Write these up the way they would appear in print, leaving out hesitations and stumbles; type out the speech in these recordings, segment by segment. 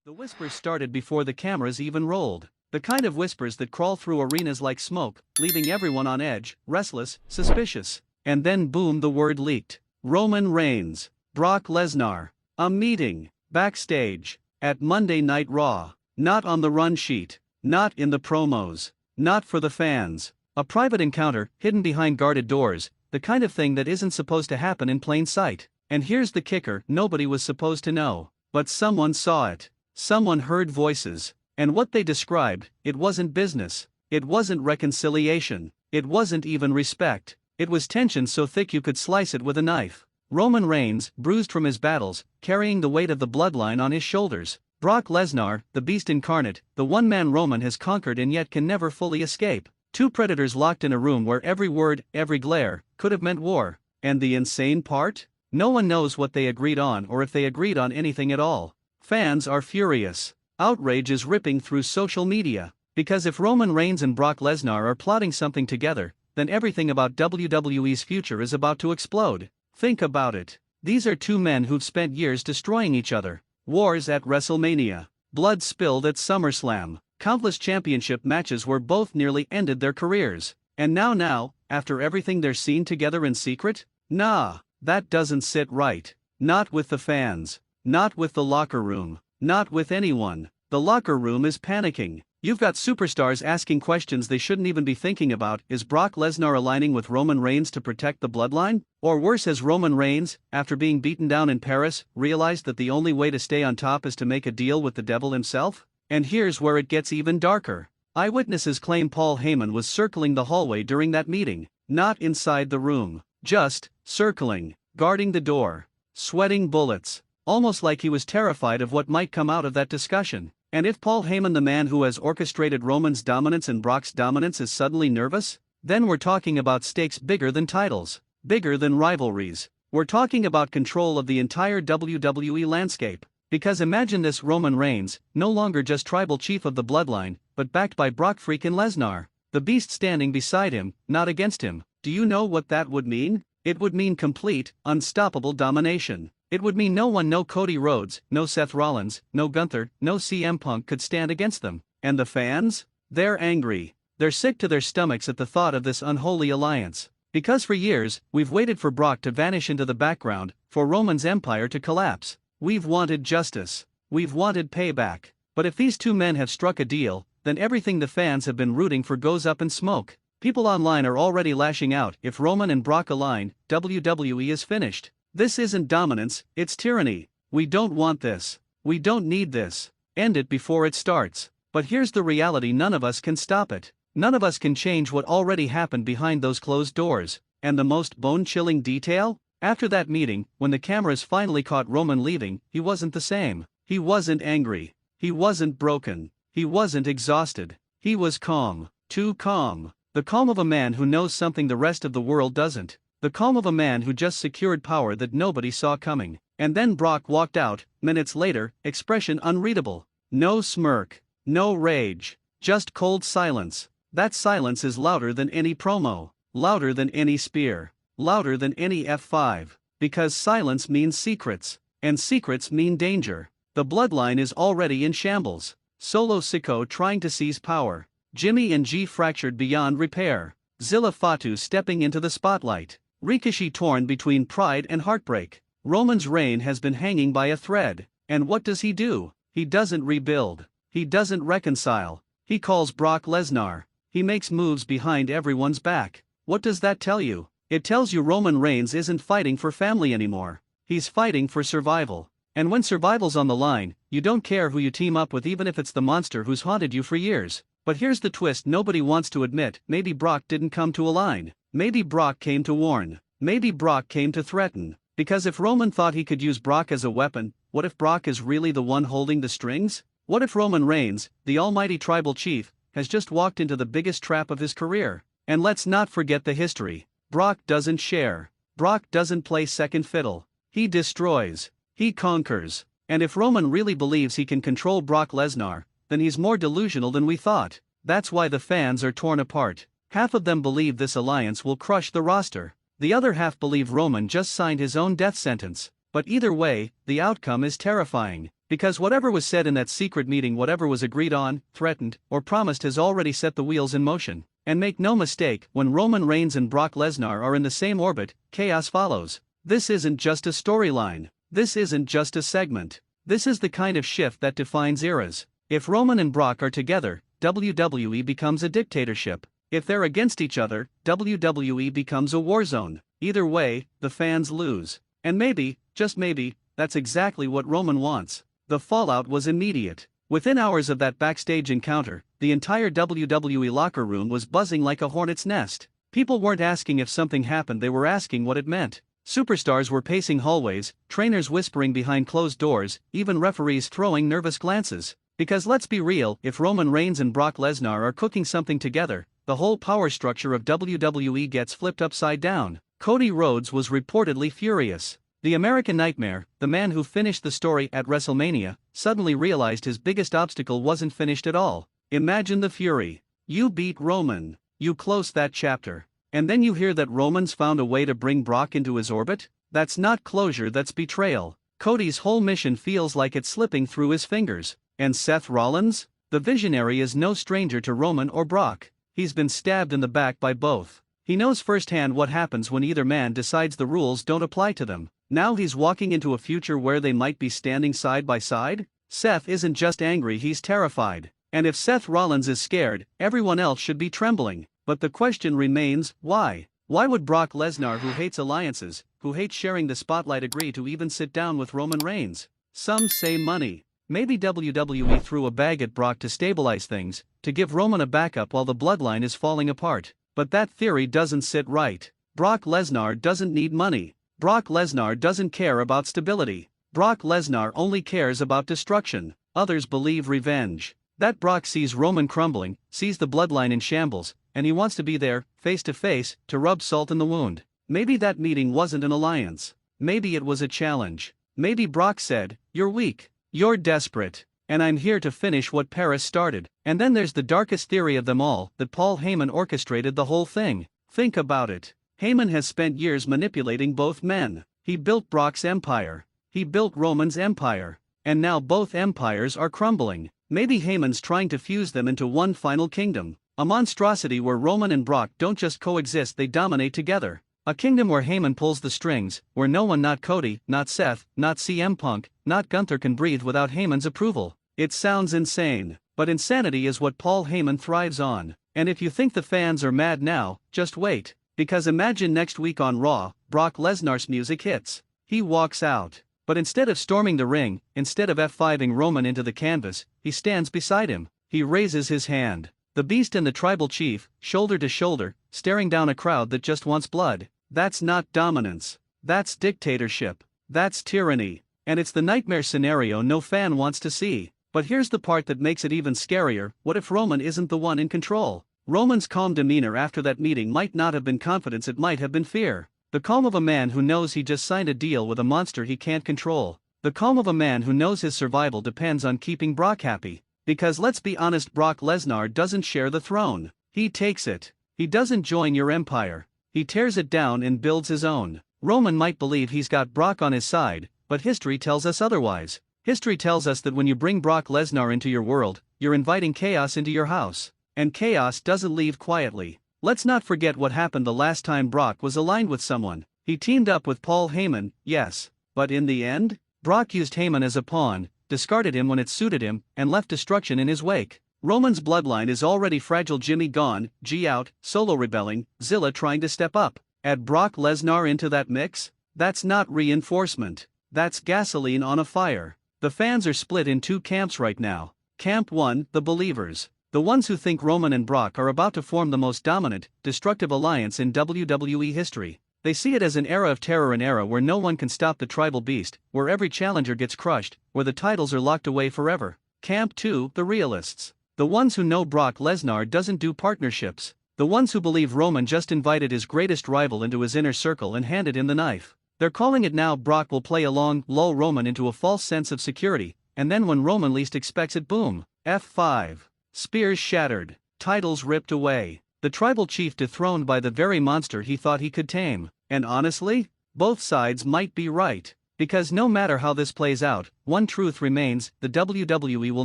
The whispers started before the cameras even rolled. The kind of whispers that crawl through arenas like smoke, leaving everyone on edge, restless, suspicious. And then boom, the word leaked. Roman Reigns, Brock Lesnar, a meeting, backstage, at Monday Night Raw. Not on the run sheet, not in the promos, not for the fans. A private encounter, hidden behind guarded doors, the kind of thing that isn't supposed to happen in plain sight. And here's the kicker, nobody was supposed to know. But someone saw it. Someone heard voices. And what they described, it wasn't business. It wasn't reconciliation. It wasn't even respect. It was tension so thick you could slice it with a knife. Roman Reigns, bruised from his battles, carrying the weight of the bloodline on his shoulders. Brock Lesnar, the beast incarnate, the one man Roman has conquered and yet can never fully escape. Two predators locked in a room where every word, every glare, could have meant war. And the insane part? No one knows what they agreed on or if they agreed on anything at all. Fans are furious. Outrage is ripping through social media. Because if Roman Reigns and Brock Lesnar are plotting something together, then everything about WWE's future is about to explode. Think about it. These are two men who've spent years destroying each other. Wars at WrestleMania. Blood spilled at SummerSlam. Countless championship matches where both nearly ended their careers. And now, after everything they're seen together in secret? Nah, that doesn't sit right. Not with the fans. Not with the locker room. Not with anyone. The locker room is panicking. You've got superstars asking questions they shouldn't even be thinking about. Is Brock Lesnar aligning with Roman Reigns to protect the bloodline? Or worse, has Roman Reigns, after being beaten down in Paris, realized that the only way to stay on top is to make a deal with the devil himself? And here's where it gets even darker. Eyewitnesses claim Paul Heyman was circling the hallway during that meeting. Not inside the room. Just circling, guarding the door, sweating bullets. Almost like he was terrified of what might come out of that discussion. And if Paul Heyman, the man who has orchestrated Roman's dominance and Brock's dominance, is suddenly nervous, then we're talking about stakes bigger than titles, bigger than rivalries. We're talking about control of the entire WWE landscape. Because imagine this: Roman Reigns, no longer just tribal chief of the bloodline, but backed by Brock freaking Lesnar. The beast standing beside him, not against him. Do you know what that would mean? It would mean complete, unstoppable domination. It would mean no Cody Rhodes, no Seth Rollins, no Gunther, no CM Punk could stand against them. And the fans? They're angry. They're sick to their stomachs at the thought of this unholy alliance. Because for years, we've waited for Brock to vanish into the background, for Roman's empire to collapse. We've wanted justice. We've wanted payback. But if these two men have struck a deal, then everything the fans have been rooting for goes up in smoke. People online are already lashing out. If Roman and Brock align, WWE is finished. This isn't dominance, it's tyranny. We don't want this. We don't need this. End it before it starts. But here's the reality: none of us can stop it. None of us can change what already happened behind those closed doors. And the most bone-chilling detail? After that meeting, when the cameras finally caught Roman leaving, he wasn't the same. He wasn't angry. He wasn't broken. He wasn't exhausted. He was calm. Too calm. The calm of a man who knows something the rest of the world doesn't. The calm of a man who just secured power that nobody saw coming. And then Brock walked out, minutes later, expression unreadable. No smirk. No rage. Just cold silence. That silence is louder than any promo. Louder than any spear. Louder than any F5. Because silence means secrets. And secrets mean danger. The bloodline is already in shambles. Solo Sikoa trying to seize power. Jimmy and G fractured beyond repair. Zilla Fatu stepping into the spotlight. Rikishi torn between pride and heartbreak. Roman's reign has been hanging by a thread. And what does he do? He doesn't rebuild. He doesn't reconcile. He calls Brock Lesnar. He makes moves behind everyone's back. What does that tell you? It tells you Roman Reigns isn't fighting for family anymore. He's fighting for survival. And when survival's on the line, you don't care who you team up with, even if it's the monster who's haunted you for years. But here's the twist nobody wants to admit: maybe Brock didn't come to align. Maybe Brock came to warn. Maybe Brock came to threaten. Because if Roman thought he could use Brock as a weapon, what if Brock is really the one holding the strings? What if Roman Reigns, the almighty tribal chief, has just walked into the biggest trap of his career? And let's not forget the history. Brock doesn't share. Brock doesn't play second fiddle. He destroys. He conquers. And if Roman really believes he can control Brock Lesnar, then he's more delusional than we thought. That's why the fans are torn apart. Half of them believe this alliance will crush the roster. The other half believe Roman just signed his own death sentence. But either way, the outcome is terrifying. Because whatever was said in that secret meeting, whatever was agreed on, threatened, or promised has already set the wheels in motion. And make no mistake, when Roman Reigns and Brock Lesnar are in the same orbit, chaos follows. This isn't just a storyline. This isn't just a segment. This is the kind of shift that defines eras. If Roman and Brock are together, WWE becomes a dictatorship. If they're against each other, WWE becomes a war zone. Either way, the fans lose. And maybe, just maybe, that's exactly what Roman wants. The fallout was immediate. Within hours of that backstage encounter, the entire WWE locker room was buzzing like a hornet's nest. People weren't asking if something happened, they were asking what it meant. Superstars were pacing hallways, trainers whispering behind closed doors, even referees throwing nervous glances. Because let's be real, if Roman Reigns and Brock Lesnar are cooking something together, the whole power structure of WWE gets flipped upside down. Cody Rhodes was reportedly furious. The American Nightmare, the man who finished the story at WrestleMania, suddenly realized his biggest obstacle wasn't finished at all. Imagine the fury. You beat Roman. You close that chapter. And then you hear that Roman's found a way to bring Brock into his orbit? That's not closure, that's betrayal. Cody's whole mission feels like it's slipping through his fingers. And Seth Rollins? The visionary is no stranger to Roman or Brock. He's been stabbed in the back by both. He knows firsthand what happens when either man decides the rules don't apply to them. Now he's walking into a future where they might be standing side by side? Seth isn't just angry, he's terrified. And if Seth Rollins is scared, everyone else should be trembling. But the question remains, why? Why would Brock Lesnar, who hates alliances, who hates sharing the spotlight, agree to even sit down with Roman Reigns? Some say money. Maybe WWE threw a bag at Brock to stabilize things, to give Roman a backup while the bloodline is falling apart. But that theory doesn't sit right. Brock Lesnar doesn't need money. Brock Lesnar doesn't care about stability. Brock Lesnar only cares about destruction. Others believe revenge. That Brock sees Roman crumbling, sees the bloodline in shambles, and he wants to be there, face to face, to rub salt in the wound. Maybe that meeting wasn't an alliance. Maybe it was a challenge. Maybe Brock said, "You're weak. You're desperate. And I'm here to finish what Paris started." And then there's the darkest theory of them all, that Paul Heyman orchestrated the whole thing. Think about it. Heyman has spent years manipulating both men. He built Brock's empire. He built Roman's empire. And now both empires are crumbling. Maybe Heyman's trying to fuse them into one final kingdom. A monstrosity where Roman and Brock don't just coexist, they dominate together. A kingdom where Heyman pulls the strings, where no one, not Cody, not Seth, not CM Punk, not Gunther, can breathe without Heyman's approval. It sounds insane, but insanity is what Paul Heyman thrives on. And if you think the fans are mad now, just wait. Because imagine next week on Raw, Brock Lesnar's music hits. He walks out. But instead of storming the ring, instead of F5ing Roman into the canvas, he stands beside him. He raises his hand. The Beast and the Tribal Chief, shoulder to shoulder, staring down a crowd that just wants blood. That's not dominance. That's dictatorship. That's tyranny. And it's the nightmare scenario no fan wants to see. But here's the part that makes it even scarier: what if Roman isn't the one in control? Roman's calm demeanor after that meeting might not have been confidence, it might have been fear. The calm of a man who knows he just signed a deal with a monster he can't control. The calm of a man who knows his survival depends on keeping Brock happy. Because let's be honest, Brock Lesnar doesn't share the throne. He takes it. He doesn't join your empire. He tears it down and builds his own. Roman might believe he's got Brock on his side, but history tells us otherwise. History tells us that when you bring Brock Lesnar into your world, you're inviting chaos into your house. And chaos doesn't leave quietly. Let's not forget what happened the last time Brock was aligned with someone. He teamed up with Paul Heyman, yes. But in the end, Brock used Heyman as a pawn, discarded him when it suited him, and left destruction in his wake. Roman's bloodline is already fragile. Jimmy gone, G out, Solo rebelling, Zilla trying to step up. Add Brock Lesnar into that mix? That's not reinforcement. That's gasoline on a fire. The fans are split in two camps right now. Camp 1, the believers. The ones who think Roman and Brock are about to form the most dominant, destructive alliance in WWE history. They see it as an era of terror, an era where no one can stop the tribal beast, where every challenger gets crushed, where the titles are locked away forever. Camp 2, the realists. The ones who know Brock Lesnar doesn't do partnerships. The ones who believe Roman just invited his greatest rival into his inner circle and handed him the knife. They're calling it now. Brock will play along, lull Roman into a false sense of security, and then when Roman least expects it, boom, F5. Spears shattered, titles ripped away, the tribal chief dethroned by the very monster he thought he could tame. And honestly, both sides might be right. Because no matter how this plays out, one truth remains: the WWE will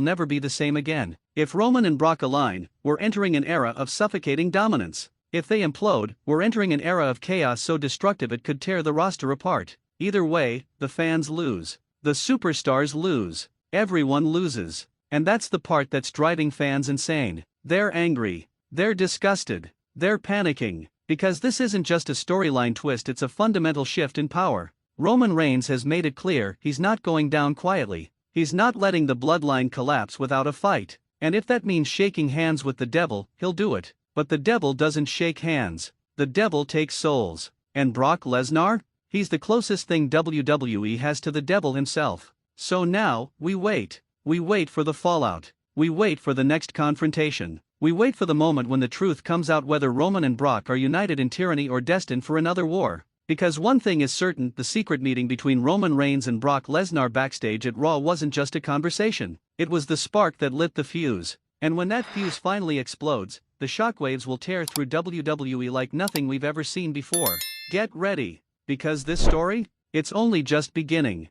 never be the same again. If Roman and Brock align, we're entering an era of suffocating dominance. If they implode, we're entering an era of chaos so destructive it could tear the roster apart. Either way, the fans lose. The superstars lose. Everyone loses. And that's the part that's driving fans insane. They're angry. They're disgusted. They're panicking. Because this isn't just a storyline twist, it's a fundamental shift in power. Roman Reigns has made it clear he's not going down quietly. He's not letting the bloodline collapse without a fight. And if that means shaking hands with the devil, he'll do it. But the devil doesn't shake hands. The devil takes souls. And Brock Lesnar? He's the closest thing WWE has to the devil himself. So now, we wait. We wait for the fallout. We wait for the next confrontation. We wait for the moment when the truth comes out, whether Roman and Brock are united in tyranny or destined for another war. Because one thing is certain: the secret meeting between Roman Reigns and Brock Lesnar backstage at Raw wasn't just a conversation. It was the spark that lit the fuse. And when that fuse finally explodes, the shockwaves will tear through WWE like nothing we've ever seen before. Get ready. Because this story? It's only just beginning.